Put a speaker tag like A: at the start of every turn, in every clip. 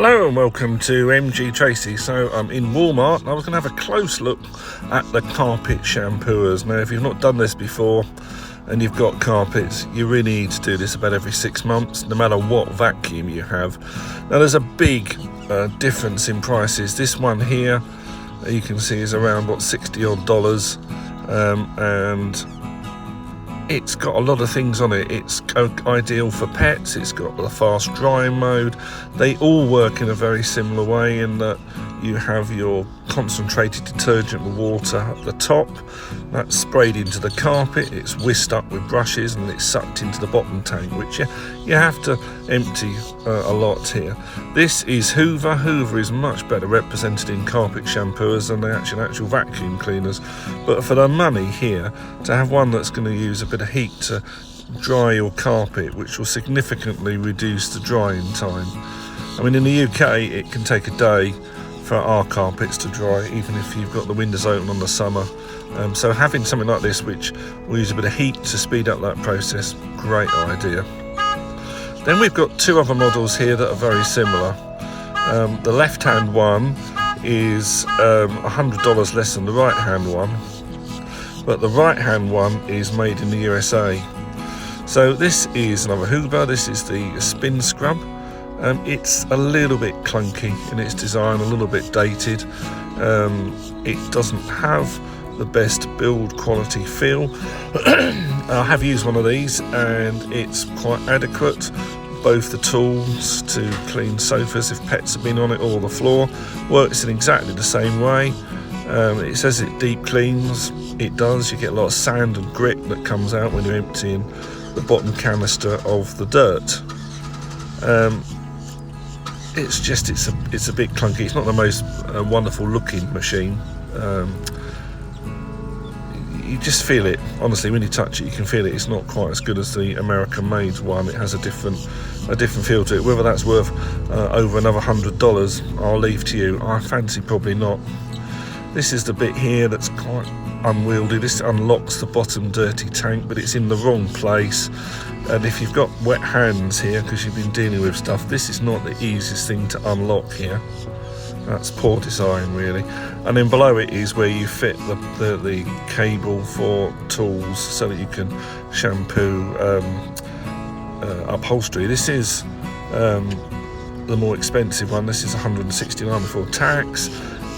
A: Hello and welcome to MGTracey. So I'm in Walmart and I was going to have a close look at the carpet shampooers. Now if you've not done this before and you've got carpets, you really need to do this about every 6 months, no matter what vacuum you have. Now there's a big difference in prices. This one here you can see is around $60 odd, and it's got a lot of things on it. It's ideal for pets, it's got the fast drying mode. They all work in a very similar way in that you have your concentrated detergent with water at the top. That's sprayed into the carpet, it's whisked up with brushes and it's sucked into the bottom tank, which you have to empty a lot here. This is Hoover. Hoover is much better represented in carpet shampooers than the actual vacuum cleaners. But for the money here, to have one that's going to use a bit of heat to dry your carpet, which will significantly reduce the drying time. I mean, in the UK, it can take a day for our carpets to dry, even if you've got the windows open on the summer. So having something like this, which will use a bit of heat to speed up that process, great idea. Then we've got two other models here that are very similar. The left-hand one is $100 less than the right-hand one, but the right-hand one is made in the USA. So this is another Hoover. This is the Spin Scrub. It's a little bit clunky in its design, a little bit dated. It doesn't have the best build quality feel. I have used one of these and it's quite adequate. Both the tools to clean sofas if pets have been on it, or the floor, works in exactly the same way. It says it deep cleans. It does. You get a lot of sand and grit that comes out when you're emptying the bottom canister of the dirt. It's a bit clunky. It's not the most wonderful looking machine. You just feel it, honestly, when you touch it you can feel it. It's not quite as good as the American made one. It has a different feel to it. Whether that's worth over another $100, I'll leave to you. I fancy probably not. This is the bit here that's quite unwieldy. This unlocks the bottom dirty tank, but it's in the wrong place. And if you've got wet hands here because you've been dealing with stuff, this is not the easiest thing to unlock here. That's poor design, really. And then below it is where you fit the cable for tools so that you can shampoo upholstery. This is the more expensive one. This is $169 before tax.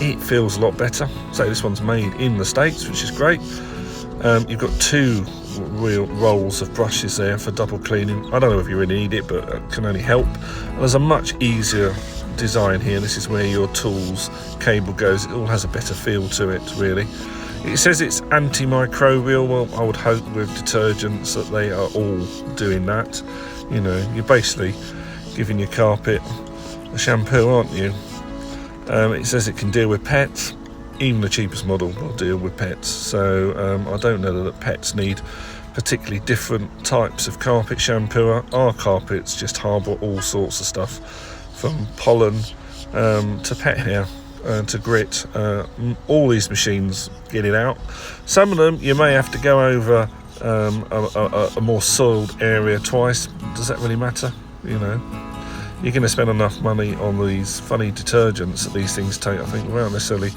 A: It feels a lot better. So this one's made in the States, which is great. You've got two real rolls of brushes there for double cleaning. I don't know if you really need it, but it can only help. And there's a much easier design here. This is where your tools cable goes. It all has a better feel to it, really. It says it's antimicrobial. Well, I would hope with detergents that they are all doing that. You know, you're basically giving your carpet a shampoo, aren't you? It says it can deal with pets. Even the cheapest model will deal with pets. So I don't know that pets need particularly different types of carpet shampooer. Our carpets just harbour all sorts of stuff, from pollen to pet hair to grit. All these machines get it out. Some of them you may have to go over a more soiled area twice. Does that really matter? You know, you're going to spend enough money on these funny detergents that these things take, I think, without necessarily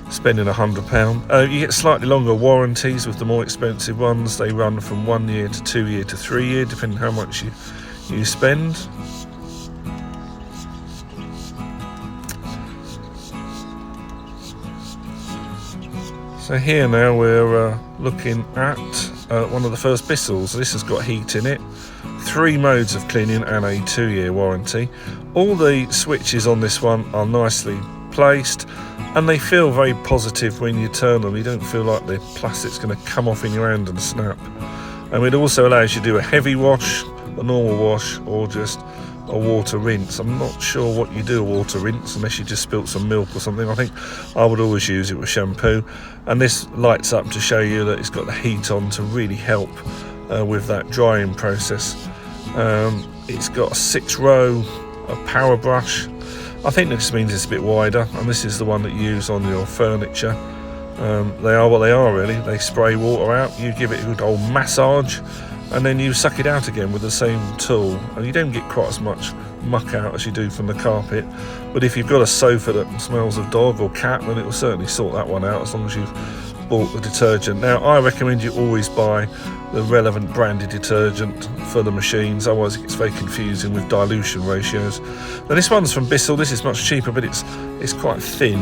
A: spending £100. You get slightly longer warranties with the more expensive ones. They run from 1 year to 2 year to 3 year, depending how much you spend. So here now we're looking at one of the first Bissells. This has got heat in it, 3 modes of cleaning and a 2-year warranty. All the switches on this one are nicely placed and they feel very positive when you turn them. You don't feel like the plastic's going to come off in your hand and snap. And it also allows you to do a heavy wash, a normal wash, or just a water rinse. I'm not sure what you do a water rinse unless you just spilt some milk or something. I think I would always use it with shampoo. And this lights up to show you that it's got the heat on to really help with that drying process. It's got a 6-row power brush. I think this means it's a bit wider, and this is the one that you use on your furniture. They are what they are, really. They spray water out, you give it a good old massage, and then you suck it out again with the same tool, and you don't get quite as much muck out as you do from the carpet. But if you've got a sofa that smells of dog or cat, then it will certainly sort that one out, as long as you've bought the detergent. Now, I recommend you always buy the relevant branded detergent for the machines, otherwise it gets very confusing with dilution ratios. Now, this one's from Bissell. This is much cheaper, but it's quite thin.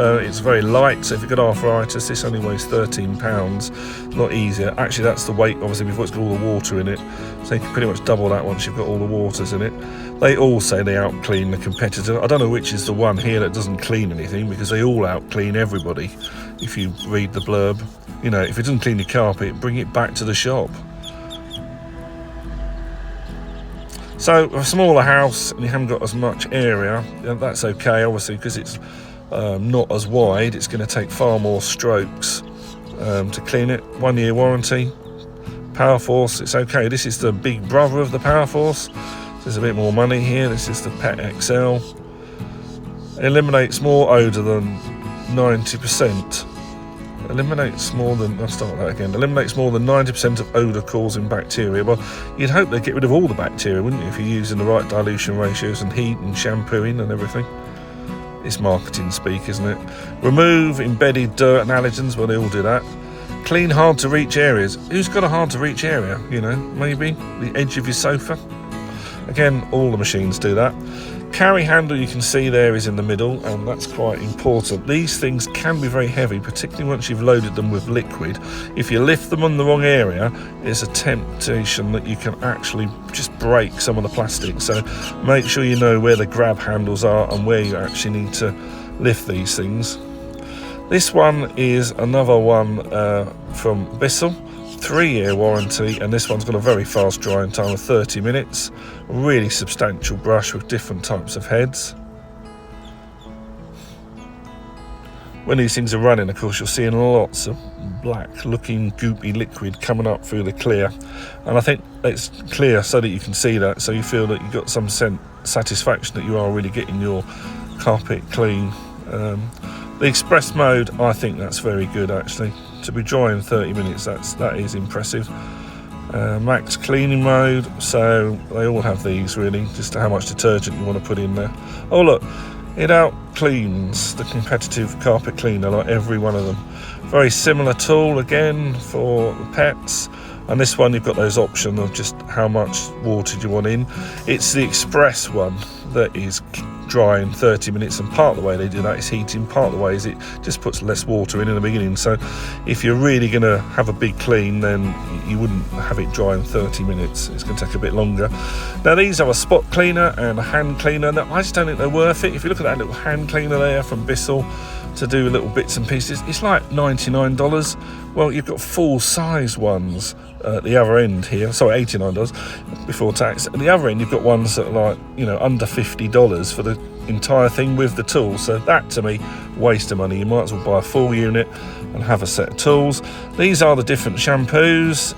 A: It's very light, so if you've got arthritis, this only weighs £13. Not easier. Actually, that's the weight, obviously, before it's got all the water in it. So you can pretty much double that once you've got all the waters in it. They all say they out-clean the competitor. I don't know which is the one here that doesn't clean anything, because they all out-clean everybody. If you read the blurb, you know, if it doesn't clean your carpet, bring it back to the shop. So, a smaller house and you haven't got as much area, that's okay, obviously, because it's not as wide. It's going to take far more strokes to clean it. 1 year warranty. Power Force, it's okay. This is the big brother of the Power Force. There's a bit more money here. This is the Pet XL. Eliminates more odour than 90%. Eliminates more than, I'll start that again. Eliminates more than 90% of odour causing bacteria. Well, you'd hope they'd get rid of all the bacteria, wouldn't you, if you're using the right dilution ratios and heat and shampooing and everything. It's marketing speak, isn't it? Remove embedded dirt and allergens. Well, they all do that. Clean hard to reach areas. Who's got a hard to reach area? You know, maybe the edge of your sofa. Again, all the machines do that. Carry handle, you can see there, is in the middle, and that's quite important. These things can be very heavy, particularly once you've loaded them with liquid. If you lift them on the wrong area, it's a temptation that you can actually just break some of the plastic. So make sure you know where the grab handles are and where you actually need to lift these things. This one is another one from Bissell. 3-year warranty, and this one's got a very fast drying time of 30 minutes. A really substantial brush with different types of heads. When these things are running, of course, you're seeing lots of black looking goopy liquid coming up through the clear, and I think it's clear so that you can see that, so you feel that you've got some satisfaction that you are really getting your carpet clean. The express mode, I think that's very good, actually. To be dry in 30 minutes, that is impressive. Max cleaning mode, so they all have these really, just how much detergent you want to put in there. Oh look, it out cleans the competitive carpet cleaner, like every one of them. Very similar tool again for the pets, and this one you've got those options of just how much water do you want in. It's the express one that is dry in 30 minutes, and part of the way they do that is heating, part of the way is it just puts less water in the beginning. So if you're really going to have a big clean, then you wouldn't have it dry in 30 minutes. It's going to take a bit longer. Now these are a spot cleaner and a hand cleaner. Now I just don't think they're worth it. If you look at that little hand cleaner there from Bissell to do little bits and pieces, it's like $99. Well, you've got full size ones at the other end here, sorry, $89 before tax. At the other end you've got ones that are like, you know, under $50 for the entire thing with the tools. So that, to me, waste of money. You might as well buy a full unit and have a set of tools. These are the different shampoos.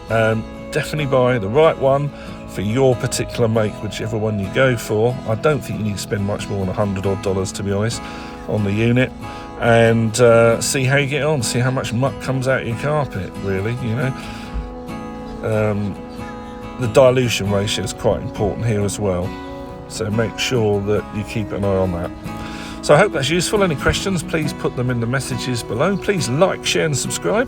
A: Definitely buy the right one for your particular make, whichever one you go for. I don't think you need to spend much more than $100 odd, to be honest, on the unit. And see how you get on, see how much muck comes out of your carpet, really, you know. The dilution ratio is quite important here as well, so make sure that you keep an eye on that. So I hope that's useful. Any questions, please put them in the messages below. Please like, share and subscribe.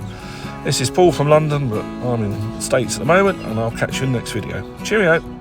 A: This is Paul from London, but I'm in the States at the moment, and I'll catch you in the next video. Cheerio.